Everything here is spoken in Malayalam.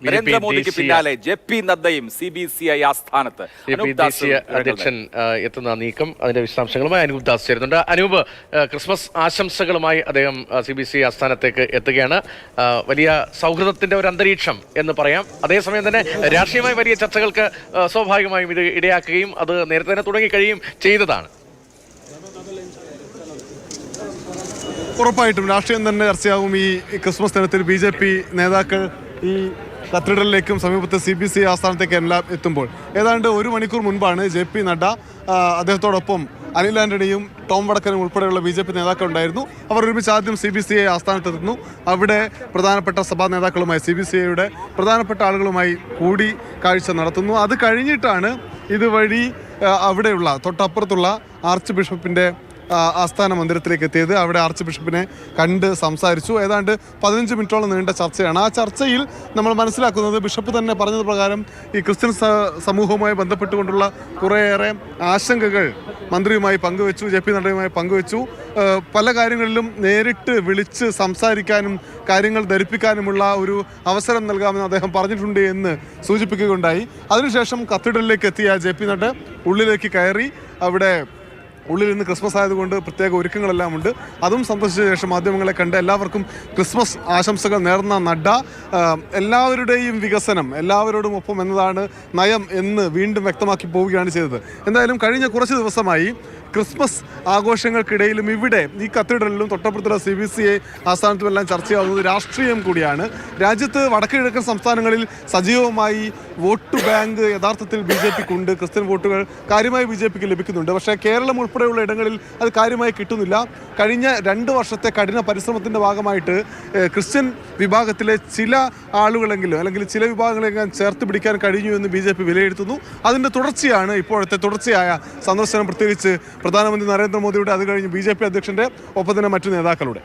നരേന്ദ്രമോദിക്ക് പിന്നാലെ ജെ.പി. നദ്ദയും CBCI ആസ്ഥാനത്ത്. ദേശീയ അധ്യക്ഷൻ എത്തുന്ന നീക്കം, അതിന്റെ വിശദാംശങ്ങളുമായി അനൂപ് ദാസ് ചേരുന്നുണ്ട്. അനൂപ്, ക്രിസ്മസ് ആശംസകളുമായി അദ്ദേഹം CBCI ആസ്ഥാനത്തേക്ക് എത്തുകയാണ്. വലിയ സൗഹൃദത്തിന്റെ ഒരു അന്തരീക്ഷം എന്ന് പറയാം. അതേസമയം തന്നെ രാഷ്ട്രീയമായി വലിയ ചർച്ചകൾക്ക് സ്വാഭാവികമായും ഇത് ഇടയാക്കുകയും അത് നേരത്തെ തന്നെ തുടങ്ങിക്കഴിയുകയും ചെയ്തതാണ്. ഉറപ്പായിട്ടും രാഷ്ട്രീയം തന്നെ ചർച്ചയാകും. ഈ ക്രിസ്മസ് ദിനത്തിൽ BJP നേതാക്കൾ ഈ കത്തീഡ്രലിലേക്കും സമീപത്തെ CBCI ആസ്ഥാനത്തേക്ക് എല്ലാം എത്തുമ്പോൾ ഏതാണ്ട് ഒരു മണിക്കൂർ മുൻപാണ് JP നഡ്ഡ അദ്ദേഹത്തോടൊപ്പം അനിൽ ആന്റണിയും ടോം വടക്കനും ഉൾപ്പെടെയുള്ള BJP നേതാക്കൾ ഉണ്ടായിരുന്നു. അവർ ഒരുമിച്ച് ആദ്യം CBCI ആസ്ഥാനത്തെത്തുന്നു. അവിടെ പ്രധാനപ്പെട്ട സഭാ നേതാക്കളുമായി CBCIയുടെ പ്രധാനപ്പെട്ട ആളുകളുമായി കൂടിക്കാഴ്ച നടത്തുന്നു. അത് കഴിഞ്ഞിട്ടാണ് ഇതുവഴി അവിടെയുള്ള തൊട്ടപ്പുറത്തുള്ള ആർച്ച് ബിഷപ്പിൻ്റെ ആസ്ഥാന മന്ദിരത്തിലേക്ക് എത്തിയത്. അവിടെ ആർച്ച് ബിഷപ്പിനെ കണ്ട് സംസാരിച്ചു. ഏതാണ്ട് 15 മിനിറ്റോളം നീണ്ട ചർച്ചയാണ്. ആ ചർച്ചയിൽ നമ്മൾ മനസ്സിലാക്കുന്നത് ബിഷപ്പ് തന്നെ പറഞ്ഞത് പ്രകാരം ഈ ക്രിസ്ത്യൻ സമൂഹവുമായി ബന്ധപ്പെട്ടുകൊണ്ടുള്ള കുറേയേറെ ആശങ്കകൾ മന്ത്രിയുമായി പങ്കുവെച്ചു, JP നഡ്ഡയുമായി പങ്കുവെച്ചു. പല കാര്യങ്ങളിലും നേരിട്ട് വിളിച്ച് സംസാരിക്കാനും കാര്യങ്ങൾ ധരിപ്പിക്കാനുമുള്ള ഒരു അവസരം നൽകാമെന്ന് അദ്ദേഹം പറഞ്ഞിട്ടുണ്ട് എന്ന് സൂചിപ്പിക്കുകയുണ്ടായി. അതിനുശേഷം കത്തീഡ്രലിലേക്ക് എത്തിയ JP നഡ്ഡ ഉള്ളിലേക്ക് കയറി. അവിടെ ഉള്ളിൽ നിന്ന് ക്രിസ്മസ് ആയതുകൊണ്ട് പ്രത്യേക ഒരുക്കങ്ങളെല്ലാം ഉണ്ട്. അതും സന്ദർശിച്ച ശേഷം മാധ്യമങ്ങളെ കണ്ട് എല്ലാവർക്കും ക്രിസ്മസ് ആശംസകൾ നേർന്ന നഡ്ഡ എല്ലാവരുടെയും വികസനം എല്ലാവരോടും ഒപ്പം എന്നതാണ് നയം എന്ന് വീണ്ടും വ്യക്തമാക്കി പോവുകയാണ് ചെയ്തത്. എന്തായാലും കഴിഞ്ഞ കുറച്ച് ദിവസമായി ക്രിസ്മസ് ആഘോഷങ്ങൾക്കിടയിലും ഇവിടെ ഈ കത്തീഡ്രലിലും തൊട്ടപ്പുറത്തുള്ള CBCI ആസ്ഥാനത്തുമെല്ലാം ചർച്ചയാവുന്നത് രാഷ്ട്രീയം കൂടിയാണ്. രാജ്യത്ത് വടക്ക് കിഴക്കൻ സംസ്ഥാനങ്ങളിൽ സജീവമായി വോട്ട് ബാങ്ക് യഥാർത്ഥത്തിൽ BJPക്കുണ്ട്. ക്രിസ്ത്യൻ വോട്ടുകൾ കാര്യമായി BJPക്ക് ലഭിക്കുന്നുണ്ട്. പക്ഷേ കേരളം ഉൾപ്പെടെയുള്ള ഇടങ്ങളിൽ അത് കാര്യമായി കിട്ടുന്നില്ല. കഴിഞ്ഞ 2 വർഷത്തെ കഠിന പരിശ്രമത്തിൻ്റെ ഭാഗമായിട്ട് ക്രിസ്ത്യൻ വിഭാഗത്തിലെ ചില ആളുകളെങ്കിലും അല്ലെങ്കിൽ ചില വിഭാഗങ്ങളെങ്കിലും ചേർത്ത് പിടിക്കാൻ കഴിഞ്ഞു എന്ന് BJP വിലയിരുത്തുന്നു. അതിൻ്റെ തുടർച്ചയാണ് ഇപ്പോഴത്തെ തുടർച്ചയായ സന്ദർശനം, പ്രത്യേകിച്ച് പ്രധാനമന്ത്രി നരേന്ദ്രമോദിയുടെ, അത് കഴിഞ്ഞ് BJP അധ്യക്ഷൻ്റെ ഒപ്പം തന്നെ മറ്റു നേതാക്കളുടെ.